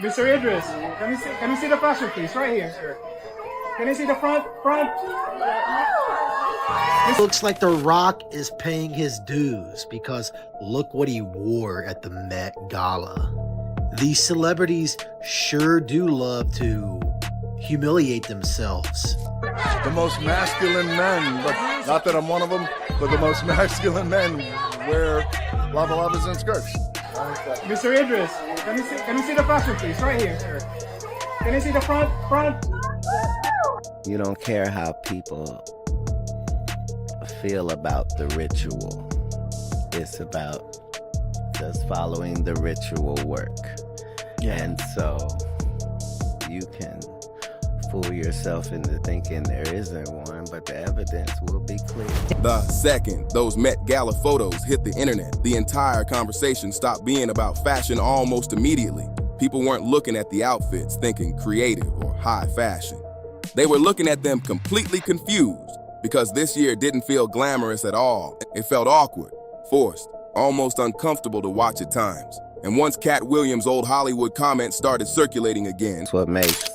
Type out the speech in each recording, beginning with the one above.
Mr. Idris, can you see the fashion piece right here, sir? Can you see the front? Looks like The Rock is paying his dues because look what he wore at the Met Gala. These celebrities sure do love to humiliate themselves. The most masculine men, but not that I'm one of them, but the most masculine men wear lava lavas and skirts. Mr. Idris, can you see the fashion piece right here, sir? Can you see the front? You don't care how people feel about the ritual. It's about just following the ritual work. Yeah. And so you can fool yourself into thinking there isn't one, but the evidence will be clear. The second those Met Gala photos hit the internet, the entire conversation stopped being about fashion almost immediately. People weren't looking at the outfits thinking creative or high fashion. They were looking at them completely confused because this year didn't feel glamorous at all. It felt awkward, forced, almost uncomfortable to watch at times. And once Katt Williams' old Hollywood comments started circulating again, What makes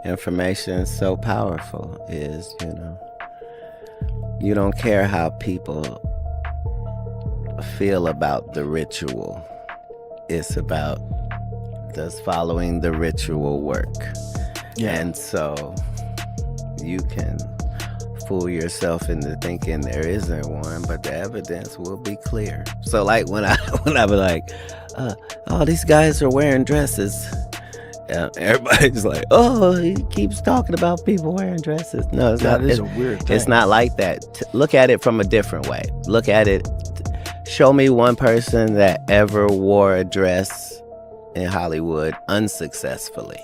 information so powerful is, you don't care how people feel about the ritual. It's about just following the ritual work. Yeah. And so you can fool yourself into thinking there isn't one, but the evidence will be clear. So like when I be like, oh, these guys are wearing dresses. Everybody's like, oh, he keeps talking about people wearing dresses. No, it's not. That is a weird thing. It's not like that. Look at it from a different way. Look at it. Show me one person that ever wore a dress in Hollywood unsuccessfully.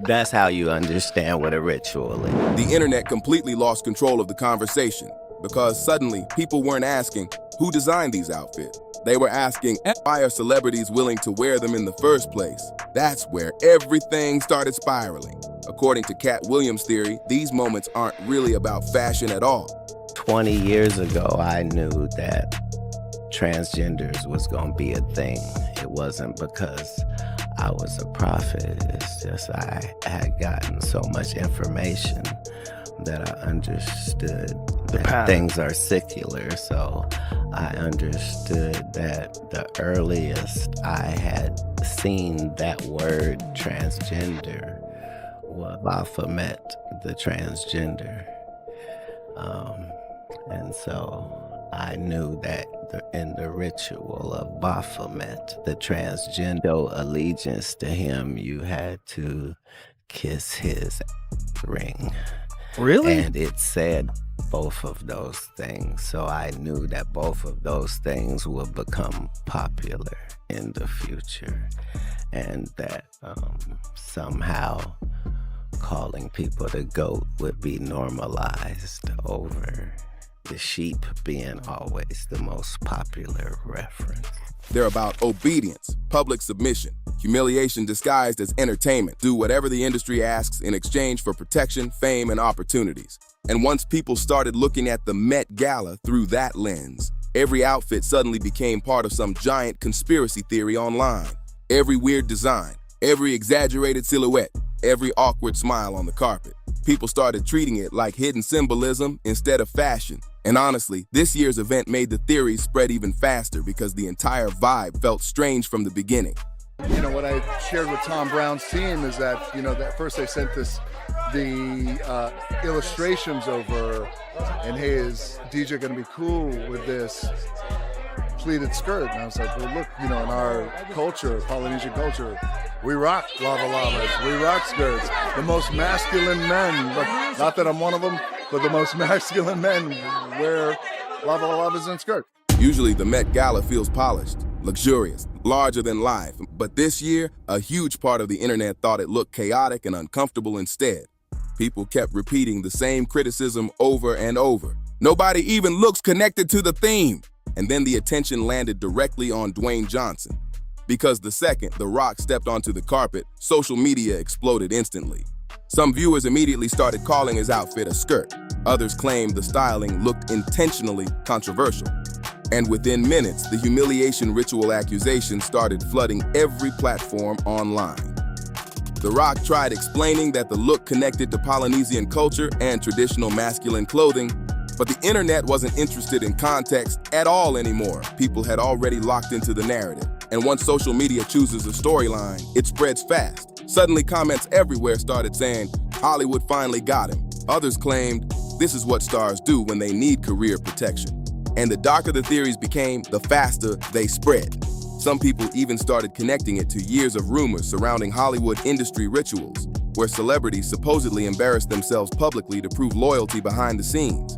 That's how you understand what a ritual is. the internet completely lost control of the conversation because suddenly people weren't asking who designed these outfits. They were asking, why are celebrities willing to wear them in the first place? That's where everything started spiraling. According to Katt Williams' theory, these moments aren't really about fashion at all. 20 years ago, I knew that transgenders was going to be a thing. It wasn't because I was a prophet. It's just I had gotten so much information that I understood that things are secular. So I understood that the earliest I had seen that word transgender was Baphomet, the transgender. And so I knew that in the ritual of Baphomet, the transgender allegiance to him, you had to kiss his ring. Really? And it said both of those things. So I knew that both of those things would become popular in the future. And that somehow calling people the goat would be normalized over the sheep being always the most popular reference. They're about obedience, public submission, humiliation disguised as entertainment. Do whatever the industry asks in exchange for protection, fame, and opportunities. And once people started looking at the Met Gala through that lens, every outfit suddenly became part of some giant conspiracy theory online. Every weird design, every exaggerated silhouette, every awkward smile on the carpet. People started treating it like hidden symbolism instead of fashion. And honestly, this year's event made the theories spread even faster because the entire vibe felt strange from the beginning. What I shared with Tom Brown's team is that, that first they sent the illustrations over, and hey, is DJ gonna be cool with this pleated skirt? And I was like, well, look, in our culture, Polynesian culture, we rock lava lavas, we rock skirts. The most masculine men, but not that I'm one of them, but the most masculine men wear lava lavas and skirts. Usually the Met Gala feels polished, luxurious, larger than life. But this year, a huge part of the internet thought it looked chaotic and uncomfortable instead. People kept repeating the same criticism over and over. Nobody even looks connected to the theme. And then the attention landed directly on Dwayne Johnson. Because the second The Rock stepped onto the carpet, social media exploded instantly. Some viewers immediately started calling his outfit a skirt. Others claimed the styling looked intentionally controversial. And within minutes, the humiliation ritual accusations started flooding every platform online. The Rock tried explaining that the look connected to Polynesian culture and traditional masculine clothing, but the internet wasn't interested in context at all anymore. People had already locked into the narrative. And once social media chooses a storyline, it spreads fast. Suddenly, comments everywhere started saying, Hollywood finally got him. Others claimed, this is what stars do when they need career protection. And the darker the theories became, the faster they spread. Some people even started connecting it to years of rumors surrounding Hollywood industry rituals, where celebrities supposedly embarrassed themselves publicly to prove loyalty behind the scenes.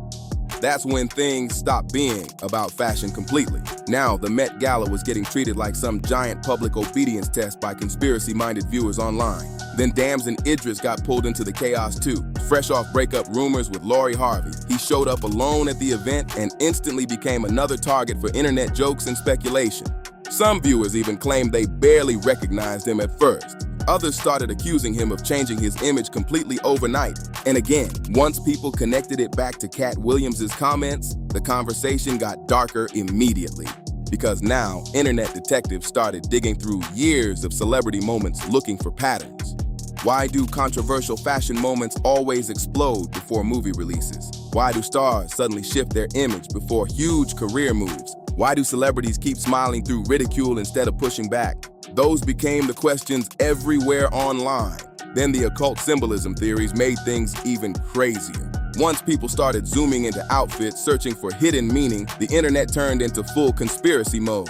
That's when things stopped being about fashion completely. Now, the Met Gala was getting treated like some giant public obedience test by conspiracy-minded viewers online. Then Damson Idris got pulled into the chaos too. Fresh off breakup rumors with Lori Harvey, he showed up alone at the event and instantly became another target for internet jokes and speculation. Some viewers even claimed they barely recognized him at first. Others started accusing him of changing his image completely overnight. And again, once people connected it back to Katt Williams' comments, the conversation got darker immediately. Because now, internet detectives started digging through years of celebrity moments looking for patterns. Why do controversial fashion moments always explode before movie releases? Why do stars suddenly shift their image before huge career moves? Why do celebrities keep smiling through ridicule instead of pushing back? Those became the questions everywhere online. Then the occult symbolism theories made things even crazier. Once people started zooming into outfits, searching for hidden meaning, the internet turned into full conspiracy mode.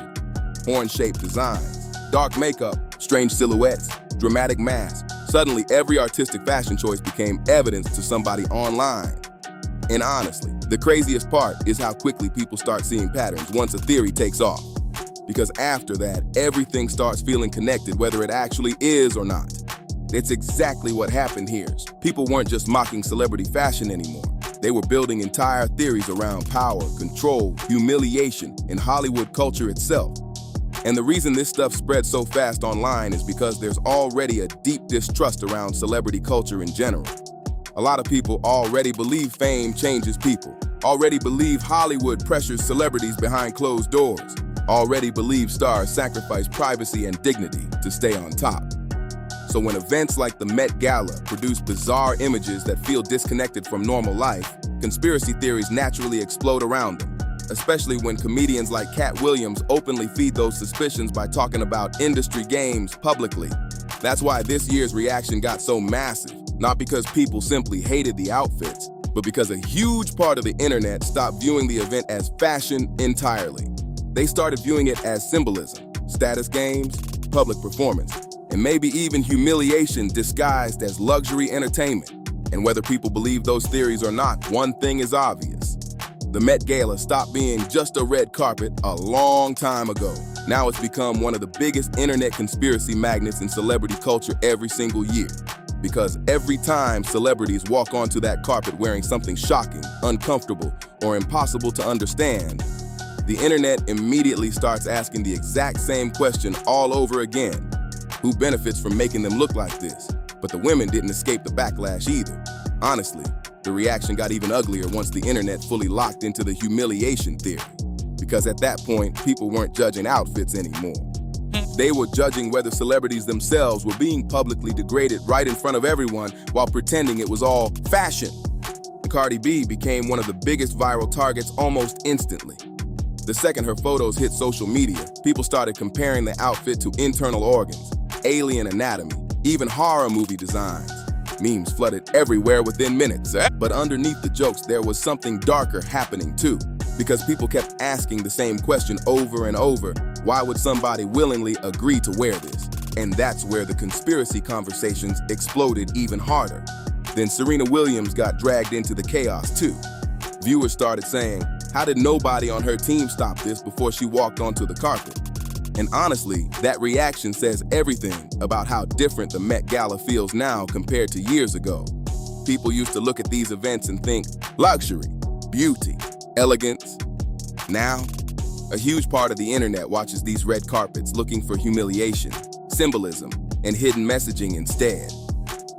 Horn-shaped designs, dark makeup, strange silhouettes, dramatic masks. Suddenly, every artistic fashion choice became evidence to somebody online. And honestly, the craziest part is how quickly people start seeing patterns once a theory takes off. Because after that, everything starts feeling connected, whether it actually is or not. It's exactly what happened here. People weren't just mocking celebrity fashion anymore. They were building entire theories around power, control, humiliation, and Hollywood culture itself. And the reason this stuff spread so fast online is because there's already a deep distrust around celebrity culture in general. A lot of people already believe fame changes people, already believe Hollywood pressures celebrities behind closed doors, already believe stars sacrifice privacy and dignity to stay on top. So when events like the Met Gala produce bizarre images that feel disconnected from normal life, conspiracy theories naturally explode around them, especially when comedians like Katt Williams openly feed those suspicions by talking about industry games publicly. That's why this year's reaction got so massive, not because people simply hated the outfits, but because a huge part of the internet stopped viewing the event as fashion entirely. They started viewing it as symbolism, status games, public performance, and maybe even humiliation disguised as luxury entertainment. And whether people believe those theories or not, one thing is obvious. The Met Gala stopped being just a red carpet a long time ago. Now it's become one of the biggest internet conspiracy magnets in celebrity culture every single year. Because every time celebrities walk onto that carpet wearing something shocking, uncomfortable, or impossible to understand, the internet immediately starts asking the exact same question all over again. Who benefits from making them look like this? But the women didn't escape the backlash either. Honestly, the reaction got even uglier once the internet fully locked into the humiliation theory. Because at that point, people weren't judging outfits anymore. They were judging whether celebrities themselves were being publicly degraded right in front of everyone while pretending it was all fashion. Cardi B became one of the biggest viral targets almost instantly. The second her photos hit social media, people started comparing the outfit to internal organs, alien anatomy, even horror movie designs. Memes flooded everywhere within minutes. But underneath the jokes, there was something darker happening too. Because people kept asking the same question over and over, why would somebody willingly agree to wear this? And that's where the conspiracy conversations exploded even harder. Then Serena Williams got dragged into the chaos too. Viewers started saying, how did nobody on her team stop this before she walked onto the carpet? And honestly, that reaction says everything about how different the Met Gala feels now compared to years ago. People used to look at these events and think luxury, beauty, elegance. Now, a huge part of the internet watches these red carpets looking for humiliation, symbolism, and hidden messaging instead.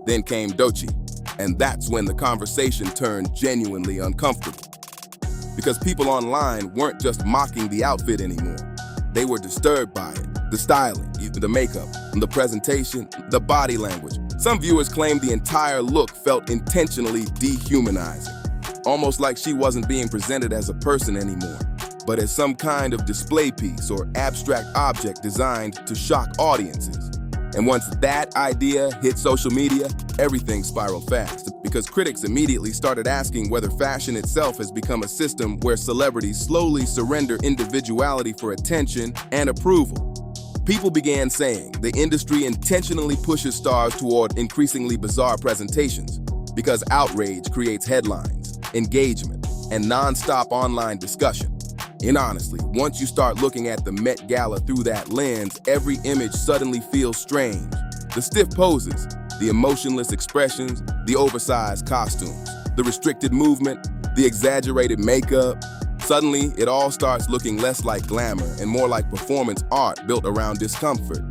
Then came Doechii, and that's when the conversation turned genuinely uncomfortable. because people online weren't just mocking the outfit anymore. They were disturbed by it. The styling, the makeup, the presentation, the body language. Some viewers claimed the entire look felt intentionally dehumanizing, almost like she wasn't being presented as a person anymore, but as some kind of display piece or abstract object designed to shock audiences. And once that idea hit social media, everything spiraled fast, because critics immediately started asking whether fashion itself has become a system where celebrities slowly surrender individuality for attention and approval. People began saying the industry intentionally pushes stars toward increasingly bizarre presentations because outrage creates headlines, engagement, and non-stop online discussion. And honestly, once you start looking at the Met Gala through that lens, every image suddenly feels strange. The stiff poses, the emotionless expressions, the oversized costumes, the restricted movement, the exaggerated makeup. Suddenly, it all starts looking less like glamour and more like performance art built around discomfort.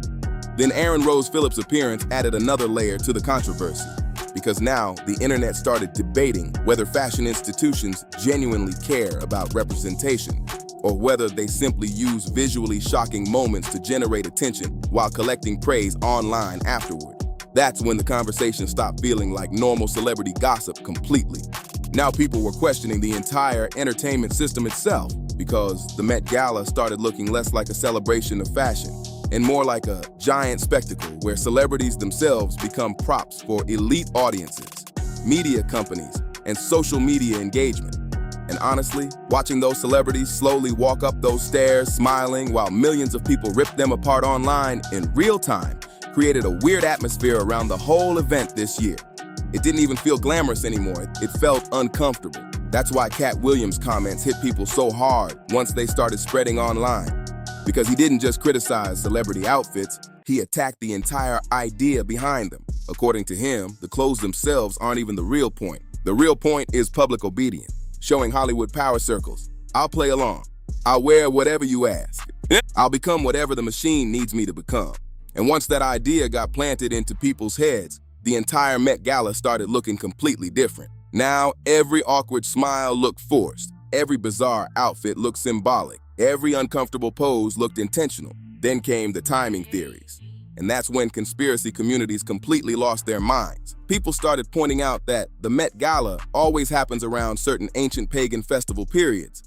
Then Aaron Rose Phillips' appearance added another layer to the controversy, because now the internet started debating whether fashion institutions genuinely care about representation, or whether they simply use visually shocking moments to generate attention while collecting praise online afterward. That's when the conversation stopped feeling like normal celebrity gossip completely. Now people were questioning the entire entertainment system itself, because the Met Gala started looking less like a celebration of fashion and more like a giant spectacle where celebrities themselves become props for elite audiences, media companies, and social media engagement. And honestly, watching those celebrities slowly walk up those stairs smiling while millions of people rip them apart online in real time created a weird atmosphere around the whole event this year. It didn't even feel glamorous anymore. It felt uncomfortable. That's why Katt Williams' comments hit people so hard once they started spreading online. Because he didn't just criticize celebrity outfits, he attacked the entire idea behind them. According to him, the clothes themselves aren't even the real point. The real point is public obedience, showing Hollywood power circles. I'll play along. I'll wear whatever you ask. I'll become whatever the machine needs me to become. And once that idea got planted into people's heads, the entire Met Gala started looking completely different. Now, every awkward smile looked forced. Every bizarre outfit looked symbolic. Every uncomfortable pose looked intentional. Then came the timing theories. And that's when conspiracy communities completely lost their minds. People started pointing out that the Met Gala always happens around certain ancient pagan festival periods.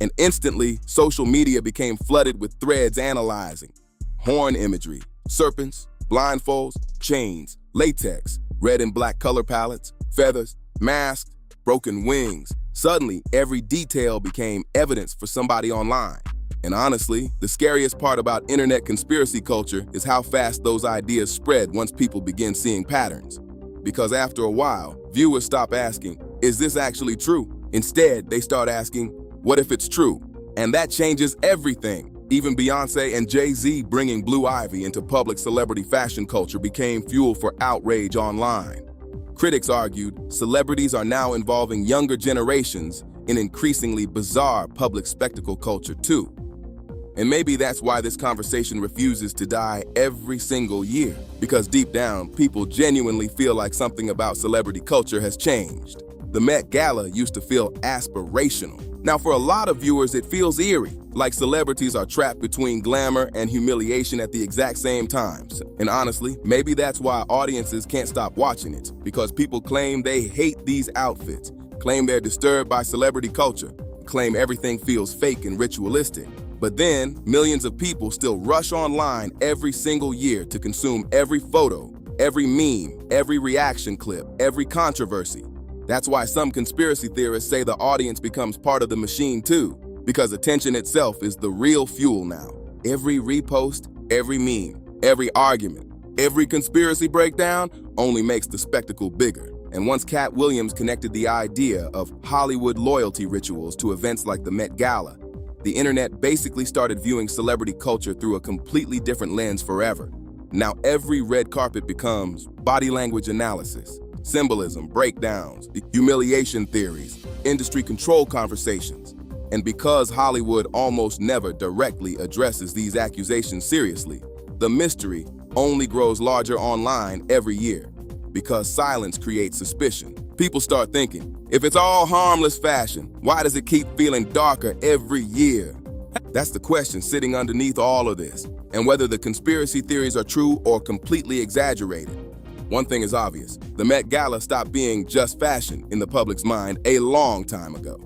And instantly, social media became flooded with threads analyzing horn imagery, serpents, blindfolds, chains, latex, red and black color palettes, feathers, masks, broken wings. Suddenly, every detail became evidence for somebody online. And honestly, the scariest part about internet conspiracy culture is how fast those ideas spread once people begin seeing patterns. Because after a while, viewers stop asking, is this actually true? Instead, they start asking, what if it's true? And that changes everything. Even Beyonce and Jay-Z bringing Blue Ivy into public celebrity fashion culture became fuel for outrage online. Critics argued celebrities are now involving younger generations in increasingly bizarre public spectacle culture too. And maybe that's why this conversation refuses to die every single year, because deep down, people genuinely feel like something about celebrity culture has changed. The Met Gala used to feel aspirational. Now, for a lot of viewers, it feels eerie, like celebrities are trapped between glamour and humiliation at the exact same times. And honestly, maybe that's why audiences can't stop watching it, because people claim they hate these outfits, claim they're disturbed by celebrity culture, claim everything feels fake and ritualistic. But then, millions of people still rush online every single year to consume every photo, every meme, every reaction clip, every controversy. That's why some conspiracy theorists say the audience becomes part of the machine too, because attention itself is the real fuel now. Every repost, every meme, every argument, every conspiracy breakdown only makes the spectacle bigger. And once Katt Williams connected the idea of Hollywood loyalty rituals to events like the Met Gala, the internet basically started viewing celebrity culture through a completely different lens forever. Now every red carpet becomes body language analysis, symbolism, breakdowns, humiliation theories, industry control conversations. And because Hollywood almost never directly addresses these accusations seriously, the mystery only grows larger online every year. Because silence creates suspicion, People start thinking, if it's all harmless fashion, why does it keep feeling darker every year? That's the question sitting underneath all of this, and whether the conspiracy theories are true or completely exaggerated. One thing is obvious, the Met Gala stopped being just fashion in the public's mind a long time ago.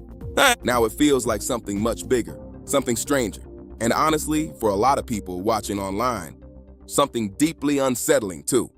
Now it feels like something much bigger, something stranger, and honestly, for a lot of people watching online, something deeply unsettling too.